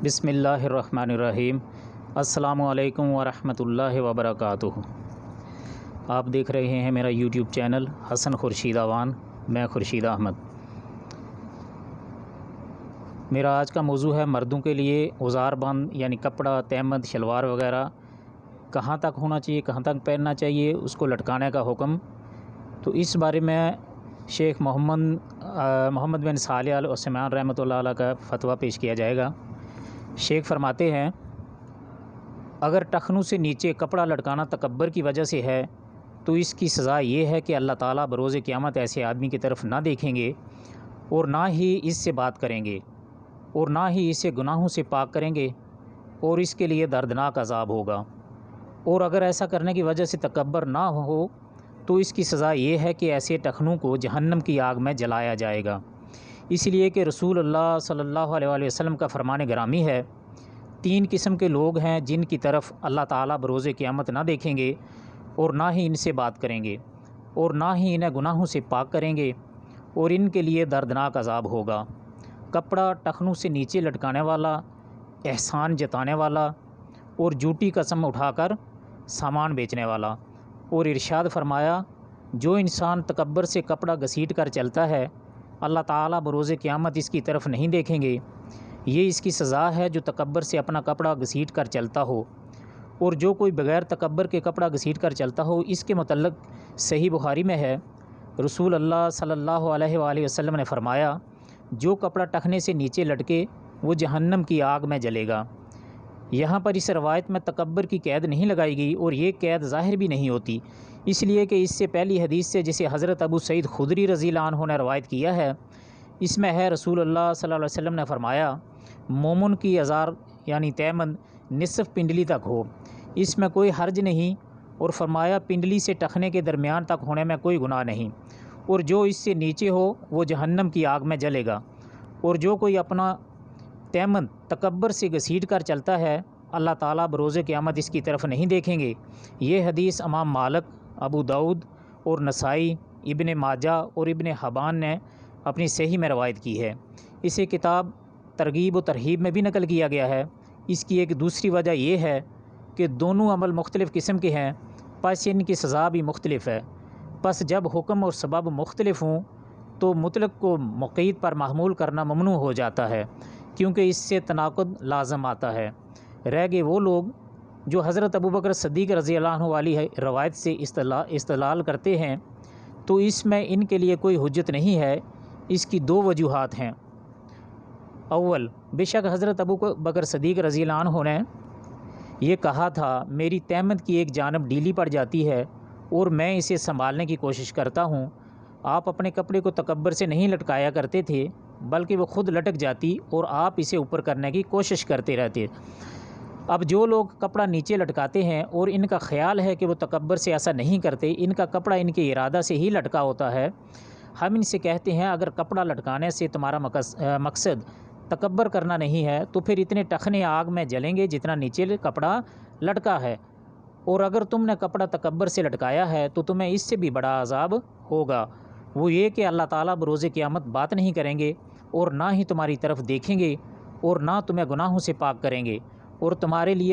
بسم اللہ الرحمن الرحیم۔ السلام علیکم ورحمۃ اللہ وبرکاتہ۔ آپ دیکھ رہے ہیں میرا یوٹیوب چینل حسن خورشید اوان، میں خورشید احمد۔ میرا آج کا موضوع ہے مردوں کے لیے اوزار بند یعنی کپڑا، تہمد، شلوار وغیرہ کہاں تک ہونا چاہیے، کہاں تک پہننا چاہیے، اس کو لٹکانے کا حکم۔ تو اس بارے میں شیخ محمد بن صالح ال عثیمین رحمۃ اللہ علیہ کا فتویٰ پیش کیا جائے گا۔ شیخ فرماتے ہیں، اگر ٹخنوں سے نیچے کپڑا لٹکانا تکبر کی وجہ سے ہے تو اس کی سزا یہ ہے کہ اللہ تعالیٰ بروز قیامت ایسے آدمی کی طرف نہ دیکھیں گے اور نہ ہی اس سے بات کریں گے اور نہ ہی اسے گناہوں سے پاک کریں گے اور اس کے لیے دردناک عذاب ہوگا۔ اور اگر ایسا کرنے کی وجہ سے تکبر نہ ہو تو اس کی سزا یہ ہے کہ ایسے ٹخنوں کو جہنم کی آگ میں جلایا جائے گا، اس لیے کہ رسول اللہ صلی اللہ علیہ وآلہ وسلم کا فرمان گرامی ہے، 3 قسم کے لوگ ہیں جن کی طرف اللہ تعالیٰ بروز قیامت نہ دیکھیں گے اور نہ ہی ان سے بات کریں گے اور نہ ہی انہیں گناہوں سے پاک کریں گے اور ان کے لیے دردناک عذاب ہوگا۔ کپڑا ٹخنوں سے نیچے لٹکانے والا، احسان جتانے والا اور جھوٹی قسم اٹھا کر سامان بیچنے والا۔ اور ارشاد فرمایا، جو انسان تکبر سے کپڑا گھسیٹ کر چلتا ہے اللہ تعالیٰ بروز قیامت اس کی طرف نہیں دیکھیں گے۔ یہ اس کی سزا ہے جو تکبر سے اپنا کپڑا گھسیٹ کر چلتا ہو، اور جو کوئی بغیر تکبر کے کپڑا گھسیٹ کر چلتا ہو، اس کے متعلق صحیح بخاری میں ہے، رسول اللہ صلی اللہ علیہ وآلہ وسلم نے فرمایا، جو کپڑا ٹخنے سے نیچے لٹکے وہ جہنم کی آگ میں جلے گا۔ یہاں پر اس روایت میں تکبر کی قید نہیں لگائی گئی اور یہ قید ظاہر بھی نہیں ہوتی، اس لیے کہ اس سے پہلی حدیث سے جسے حضرت ابو سعید خدری رضی اللہ عنہ نے روایت کیا ہے، اس میں ہے رسول اللہ صلی اللہ علیہ وسلم نے فرمایا، مومن کی ازار یعنی تہمد نصف پنڈلی تک ہو، اس میں کوئی حرج نہیں، اور فرمایا پنڈلی سے ٹخنے کے درمیان تک ہونے میں کوئی گناہ نہیں، اور جو اس سے نیچے ہو وہ جہنم کی آگ میں جلے گا۔ اور جو کوئی اپنا تہمد تکبر سے گھسیٹ کر چلتا ہے اللہ تعالیٰ بروز قیامت اس کی طرف نہیں دیکھیں گے۔ یہ حدیث امام مالک، ابو داؤد اور نسائی، ابن ماجہ اور ابن حبان نے اپنی صحیح میں روایت کی ہے۔ اسے کتاب ترغیب و ترہیب میں بھی نقل کیا گیا ہے۔ اس کی ایک دوسری وجہ یہ ہے کہ دونوں عمل مختلف قسم کے ہیں، پس ان کی سزا بھی مختلف ہے۔ پس جب حکم اور سبب مختلف ہوں تو مطلق کو مقید پر محمول کرنا ممنوع ہو جاتا ہے، کیونکہ اس سے تناقض لازم آتا ہے۔ رہ گئے وہ لوگ جو حضرت ابوبکر صدیق رضی اللہ عنہ والی روایت سے استدلال کرتے ہیں، تو اس میں ان کے لیے کوئی حجت نہیں ہے۔ اس کی 2 وجوہات ہیں۔ اول، بے شک حضرت ابوبکر صدیق رضی اللہ عنہ نے یہ کہا تھا، میری تہمد کی ایک جانب ڈھیلی پڑ جاتی ہے اور میں اسے سنبھالنے کی کوشش کرتا ہوں۔ آپ اپنے کپڑے کو تکبر سے نہیں لٹکایا کرتے تھے بلکہ وہ خود لٹک جاتی اور آپ اسے اوپر کرنے کی کوشش کرتے رہتے۔ اب جو لوگ کپڑا نیچے لٹکاتے ہیں اور ان کا خیال ہے کہ وہ تکبر سے ایسا نہیں کرتے، ان کا کپڑا ان کے ارادہ سے ہی لٹکا ہوتا ہے، ہم ان سے کہتے ہیں اگر کپڑا لٹکانے سے تمہارا مقصد تکبر کرنا نہیں ہے تو پھر اتنے ٹخنے آگ میں جلیں گے جتنا نیچے کپڑا لٹکا ہے، اور اگر تم نے کپڑا تکبر سے لٹکایا ہے تو تمہیں اس سے بھی بڑا عذاب ہوگا، وہ یہ کہ اللہ تعالیٰ بروز قیامت بات نہیں کریں گے اور نہ ہی تمہاری طرف دیکھیں گے اور نہ تمہیں گناہوں سے پاک کریں گے، اور تمہارے لیے